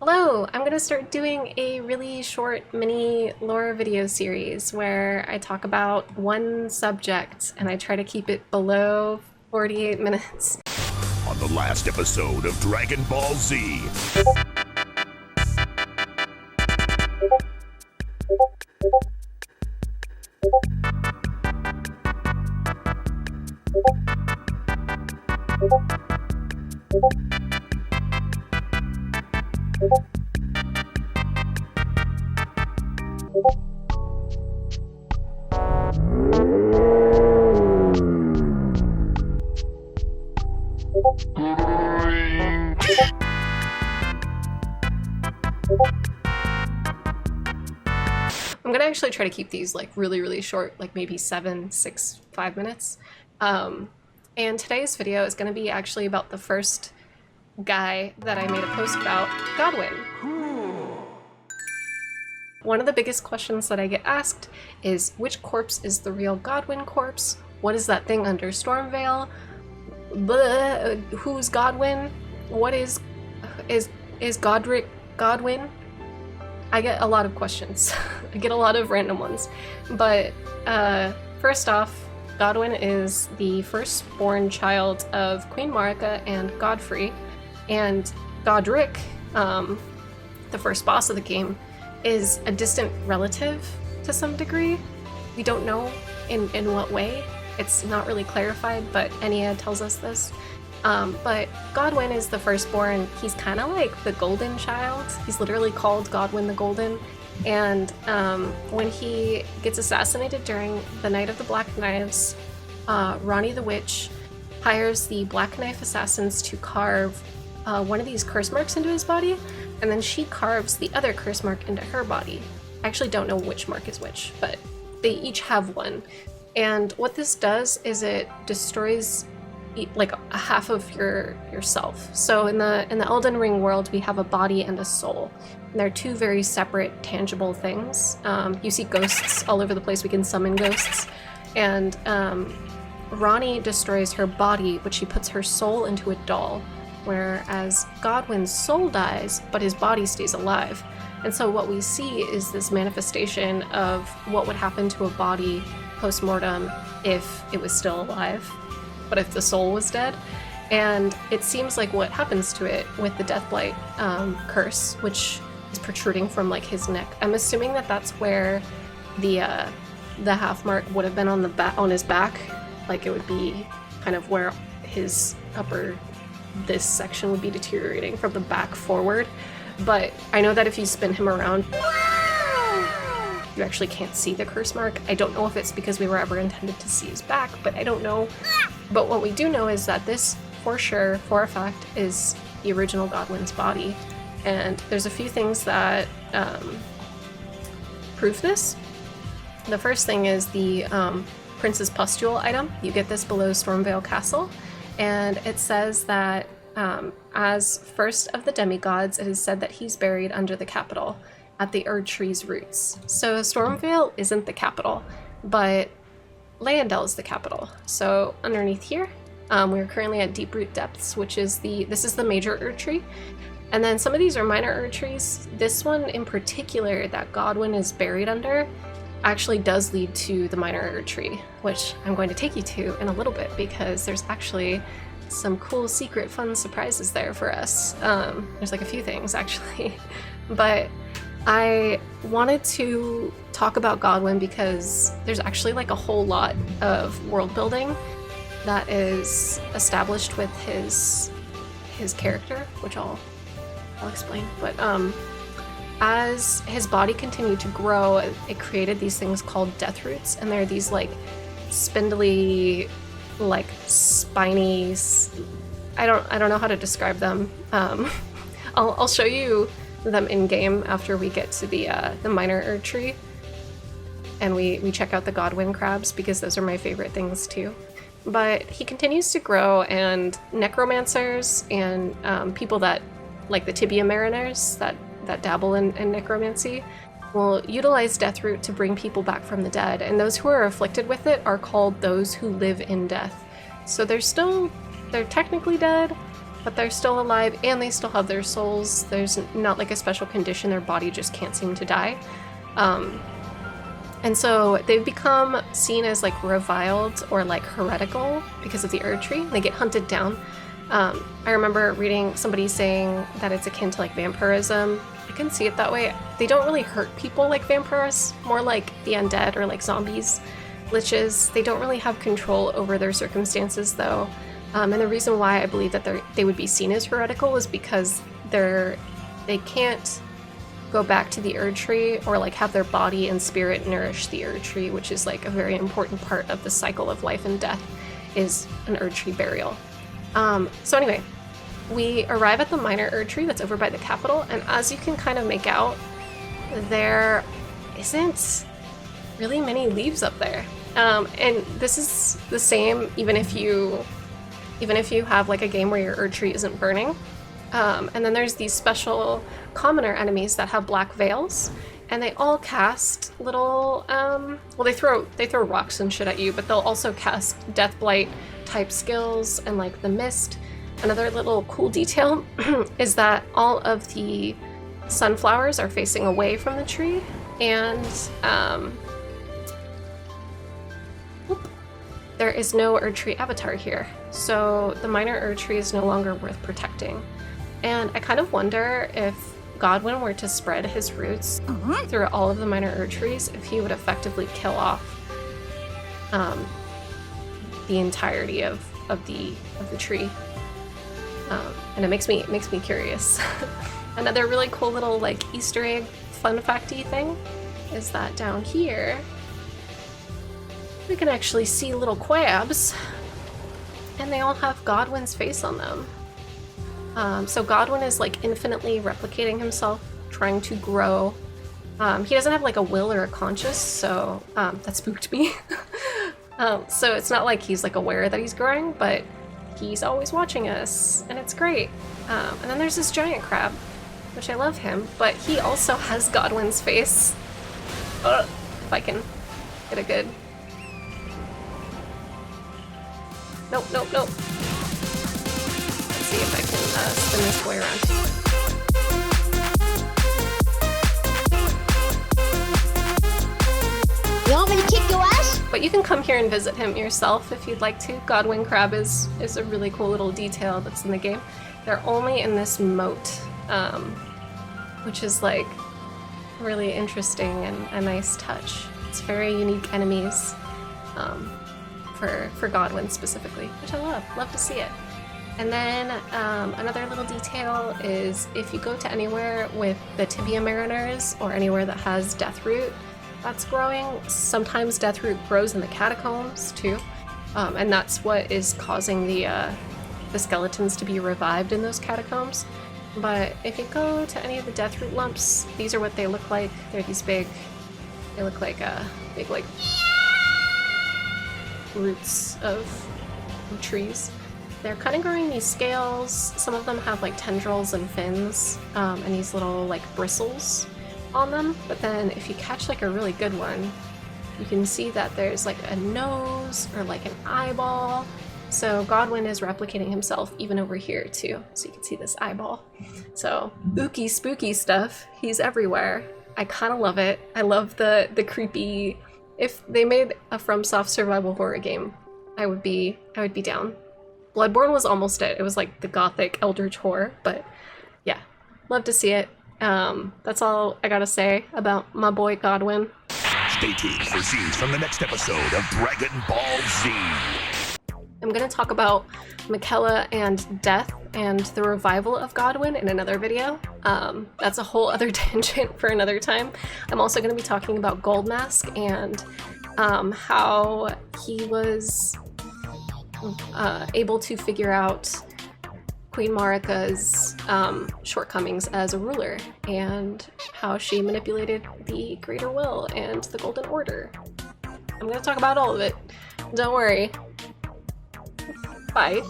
Hello! I'm gonna start doing a really short mini lore video series where I talk about one subject and I try to keep it below 48 minutes. On the last episode of Dragon Ball Z. I'm gonna actually try to keep these like really short, like maybe 7, 6, 5 minutes. And today's video is gonna be actually about the first guy that I made a post about, Godwyn. One of the biggest questions that I get asked is, which corpse is the real Godwyn corpse? What is that thing under Stormvale? Who's Godwyn? What is Godric Godwyn? I get a lot of questions. I get a lot of random ones. But first off, Godwyn is the firstborn child of Queen Marika and Godfrey. And Godric, the first boss of the game, is a distant relative to some degree. We don't know in what way. It's not really clarified, but Enya tells us this. But Godwyn is the firstborn. He's kind of like the golden child. He's literally called Godwyn the Golden. And when he gets assassinated during the Night of the Black Knives, Ranni the Witch hires the Black Knife assassins to carve one of these curse marks into his body, and then she carves the other curse mark into her body. I actually don't know which mark is which, but they each have one. And what this does is it destroys like a half of yourself. So in the Elden Ring world, we have a body and a soul. And they're two very separate, tangible things. You see ghosts all over the place. We can summon ghosts. And Ranni destroys her body, but she puts her soul into a doll. Whereas Godwyn's soul dies, but his body stays alive. And so what we see is this manifestation of what would happen to a body post-mortem if it was still alive, but if the soul was dead. And it seems like what happens to it with the Deathblight curse, which is protruding from like his neck. I'm assuming that that's where the half mark would have been on his back. Like it would be kind of where his this section would be deteriorating from the back forward. But I know that if you spin him around, you actually can't see the curse mark. I don't know if it's because we were ever intended to see his back, but I don't know. But what we do know is that this, for sure, for a fact, is the original Godwyn's body. And there's a few things that prove this. The first thing is the Prince's Pustule item. You get this below Stormvale Castle. And it says that as first of the demigods, it is said that he's buried under the capital at the Erd Tree's roots. So Stormvale isn't the capital, but Leyndell is the capital. So underneath here, we're currently at Deeproot Depths, which is this is the major Erd Tree. And then some of these are minor Erd Trees. This one in particular that Godwyn is buried under actually does lead to the minor Erd Tree, which I'm going to take you to in a little bit because there's actually some cool secret fun surprises there for us. There's like a few things actually, but I wanted to talk about Godwyn because there's actually like a whole lot of world building that is established with his character, which I'll explain. But as his body continued to grow, it created these things called death roots, and they're these like spindly, like spiny. I don't know how to describe them. I'll show you them in game after we get to the minor Erd Tree, and we check out the Godwyn crabs because those are my favorite things too. But he continues to grow, and necromancers and people that like the Tibia Mariners that dabble in necromancy will utilize Deathroot to bring people back from the dead, and those who are afflicted with it are called those who live in death. So they're technically dead, but they're still alive and they still have their souls. There's not like a special condition, their body just can't seem to die. And so they've become seen as like reviled or like heretical because of the Erd Tree. They get hunted down. I remember reading somebody saying that it's akin to like vampirism. I can see it that way. They don't really hurt people like vampires, more like the undead or like zombies, liches. They don't really have control over their circumstances though. And the reason why I believe that they would be seen as heretical is because they can't go back to the Erd Tree or like have their body and spirit nourish the Erd Tree, which is like a very important part of the cycle of life and death, is an Erd Tree burial. So anyway, we arrive at the minor Erd Tree that's over by the capital, and as you can kind of make out, there isn't really many leaves up there. And this is the same even if you have like a game where your Erd Tree isn't burning. And then there's these special commoner enemies that have black veils, and they all cast little well, they throw rocks and shit at you, but they'll also cast death blight type skills and like the mist. Another little cool detail is that all of the sunflowers are facing away from the tree, and there is no Erd Tree avatar here, so the minor Erd Tree is no longer worth protecting. And I kind of wonder if Godwyn were to spread his roots through all of the minor Erd Trees, if he would effectively kill off the entirety of the tree. And it makes me curious. Another really cool little like Easter egg fun facty thing is that down here we can actually see little quabs, and they all have Godwyn's face on them. So Godwyn is like infinitely replicating himself, trying to grow. He doesn't have like a will or a conscience, so that spooked me. So it's not like he's like aware that he's growing, but he's always watching us, and it's great. And then there's this giant crab, which I love him, but he also has Godwyn's face. If I can get a good... Nope. Let's see if I can spin this boy around. You want me to kick your ass? But you can come here and visit him yourself if you'd like to. Godwyn Crab is a really cool little detail that's in the game. They're only in this moat, which is like really interesting and a nice touch. It's very unique enemies for Godwyn specifically, which I love to see it. And then another little detail is if you go to anywhere with the Tibia Mariners or anywhere that has Deathroot that's growing, sometimes Deathroot grows in the catacombs too, and that's what is causing the skeletons to be revived in those catacombs. But if you go to any of the Deathroot lumps, these are what they look like. They're these big, they look like big like roots of trees. They're kind of growing these scales. Some of them have like tendrils and fins, and these little like bristles on them. But then if you catch like a really good one, you can see that there's like a nose or like an eyeball. So Godwyn is replicating himself even over here too. So you can see this eyeball. So ooky spooky stuff. He's everywhere. I kind of love it. I love the creepy. If they made a FromSoft survival horror game, I would be down. Bloodborne was almost it. It was like the gothic eldritch horror, but yeah, love to see it. That's all I gotta say about my boy Godwyn. Stay tuned for scenes from the next episode of Dragon Ball Z. I'm gonna talk about Miquella and death and the revival of Godwyn in another video. That's a whole other tangent for another time. I'm also gonna be talking about Goldmask and how he was able to figure out Queen Marika's shortcomings as a ruler and how she manipulated the Greater Will and the Golden Order. I'm gonna talk about all of it. Don't worry. Bye.